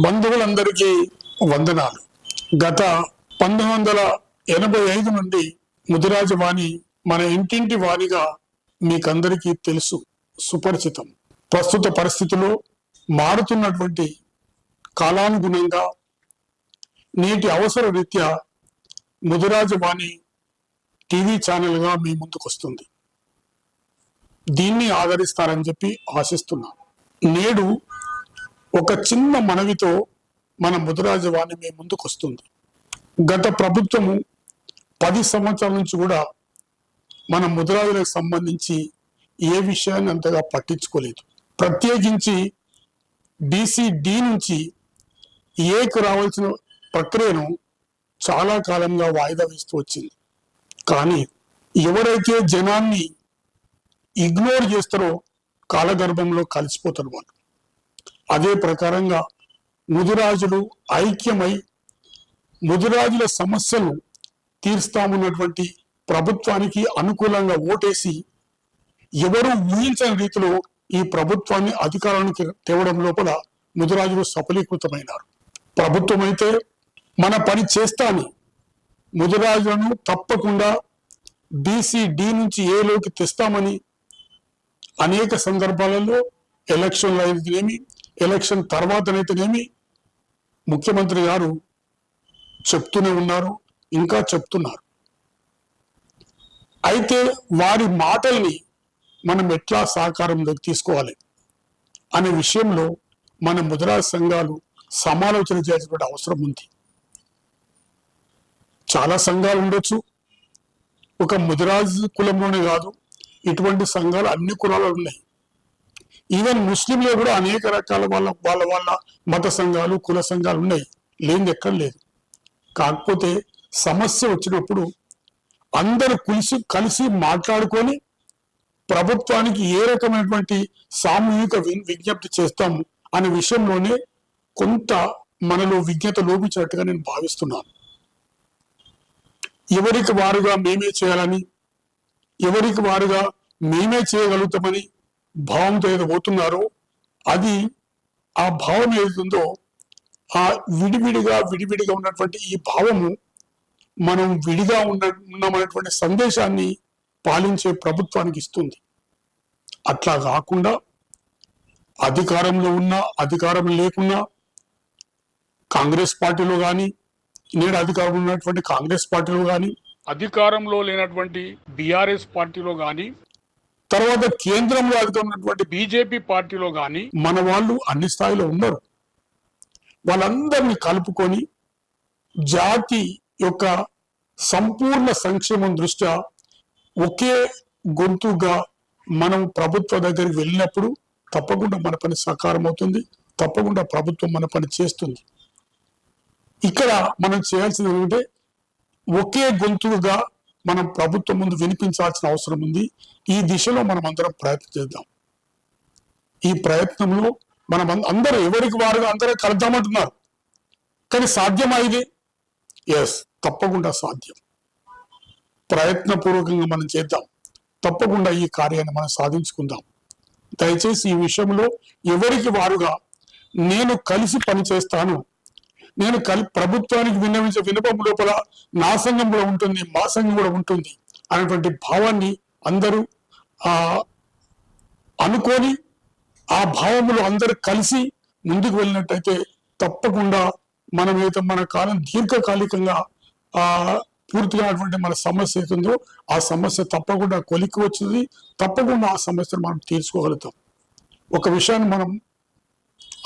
బంధువులందరికీ వందనాలు. గత 1985 నుండి ముదిరాజవాణి మన ఇంటింటి వాణిగా మీకందరికీ తెలుసు, సుపరిచితం. ప్రస్తుత పరిస్థితుల్లో మారుతున్నటువంటి కాలానుగుణంగా నేటి అవసర రీత్యా ముదిరాజవాణి టీవీ ఛానల్గా మీ ముందుకు వస్తుంది. దీన్ని ఆదరిస్తారని చెప్పి ఆశిస్తున్నాను. నేడు ఒక చిన్న మనవితో మన ముదిరాజవాణి మీ ముందుకు వస్తుంది. గత ప్రభుత్వము 10 సంవత్సరాల నుంచి కూడా మన ముదిరాజులకు సంబంధించి ఏ విషయాన్ని అంతగా పట్టించుకోలేదు. ప్రత్యేకించి BC-D నుంచి ఏకు రావాల్సిన ప్రక్రియను చాలా కాలంగా వాయిదా వేస్తూ వచ్చింది. కానీ ఎవరైతే జనాన్ని ఇగ్నోర్ చేస్తారో కాలగర్భంలో కలిసిపోతారు వాళ్ళు. అదే ప్రకారంగా ముదిరాజులు ఐక్యమై ముదిరాజుల సమస్యలు తీర్స్తామన్నటువంటి ప్రభుత్వానికి అనుకూలంగా ఓటేసి ఎవరు ఊహించని రీతిలో ఈ ప్రభుత్వాన్ని అధికారానికి తేవడం లోపల ముదిరాజులు సఫలీకృతమైనారు. ప్రభుత్వం అయితే మన పని చేస్తాని ముదిరాజులను తప్పకుండా BC-D నుంచి ఏలోకి తెస్తామని అనేక సందర్భాలలో ఎలక్షన్లు అయితేనేమి, ఎలక్షన్ తర్వాతనైతేనేమి ముఖ్యమంత్రి గారు చెప్తూనే ఉన్నారు, ఇంకా చెప్తున్నారు. అయితే వారి మాటల్ని మనం ఎట్లా సహకారంలోకి తీసుకోవాలి అనే విషయంలో మన ముదిరాజు సంఘాలు సమాలోచన చేయాల్సిన అవసరం ఉంది. చాలా సంఘాలు ఉండొచ్చు, ఒక ముదిరాజు కులంలోనే కాదు, ఇటువంటి సంఘాలు అన్ని కులాలు ఉన్నాయి. ఈవెన్ ముస్లింలో కూడా అనేక రకాల వాళ్ళ మత సంఘాలు, కుల సంఘాలు ఉన్నాయి, లేనిది ఎక్కడ లేదు. కాకపోతే సమస్య వచ్చినప్పుడు అందరూ కలిసి మాట్లాడుకొని ప్రభుత్వానికి ఏ రకమైనటువంటి సామూహిక విజ్ఞప్తి చేస్తాము అనే విషయంలోనే కొంత మనలో విజ్ఞత లోపించినట్టుగా నేను భావిస్తున్నాను. ఎవరికి వారుగా మేమే చేయాలని, ఎవరికి వారుగా మేమే చేయగలుగుతామని భావంతో ఏదో పోతున్నారో అది ఆ భావం ఏదైతుందో ఆ విడివిడిగా ఉన్నటువంటి ఈ భావము మనం విడిగా ఉన్నామనేటువంటి సందేశాన్ని పాలించే ప్రభుత్వానికి ఇస్తుంది. అట్లా కాకుండా అధికారంలో ఉన్నా అధికారం లేకున్నా కాంగ్రెస్ పార్టీలో కానీ, నేడు అధికారంలో ఉన్నటువంటి కాంగ్రెస్ పార్టీలో కానీ, అధికారంలో లేనటువంటి BRS పార్టీలో కానీ, తర్వాత కేంద్రంలో అధికారం ఉన్నటువంటి BJP పార్టీలో కానీ మన వాళ్ళు అన్ని స్థాయిలో ఉన్నారు. వాళ్ళందరినీ కలుపుకొని జాతి యొక్క సంపూర్ణ సంక్షేమం దృష్ట్యా ఒకే గొంతుగా మనం ప్రభుత్వ దగ్గరికి వెళ్ళినప్పుడు తప్పకుండా మన పని సాకారం అవుతుంది, తప్పకుండా ప్రభుత్వం మన పని చేస్తుంది. ఇక్కడ మనం చేయాల్సింది ఏంటంటే ఒకే గొంతుగా మనం ప్రభుత్వం ముందు వినిపించాల్సిన అవసరం ఉంది. ఈ దిశలో మనం అందరం ప్రయత్నం చేద్దాం. ఈ ప్రయత్నంలో మనం అందరూ ఎవరికి వారుగా అందరూ కలుద్దామంటున్నారు, కానీ సాధ్యమా ఇది? ఎస్, తప్పకుండా సాధ్యం. ప్రయత్నపూర్వకంగా మనం చేద్దాం, తప్పకుండా ఈ కార్యాన్ని మనం సాధించుకుందాం. దయచేసి ఈ విషయంలో ఎవరికి వారుగా నేను కలిసి పనిచేస్తాను, నేను ప్రభుత్వానికి విన్నవించే వినపం లోపల నా సంఘం కూడా ఉంటుంది, మా సంఘం కూడా ఉంటుంది అనేటువంటి భావాన్ని అందరూ అనుకొని ఆ భావములు అందరూ కలిసి ముందుకు వెళ్ళినట్టయితే తప్పకుండా మనమైతే మన కాలం దీర్ఘకాలికంగా పూర్తిగా మన సమస్య అవుతుందో ఆ సమస్య తప్పకుండా కొలిక్కి వచ్చింది, తప్పకుండా ఆ సమస్యను మనం తీర్చుకోగలుగుతాం. ఒక విషయాన్ని మనం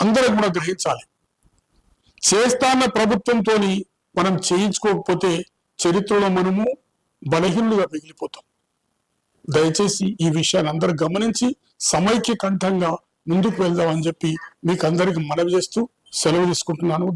అందరం కూడా గ్రహించాలి. చేస్తాన్న ప్రభుత్వంతో మనం చేయించుకోకపోతే చరిత్రలో మనము బలహీనులుగా మిగిలిపోతాం. దయచేసి ఈ విషయాన్ని అందరూ గమనించి సమైక్య కంఠంగా ముందుకు వెళ్దామని చెప్పి మీకు అందరికి మనవి చేస్తూ సెలవు తీసుకుంటున్నాను.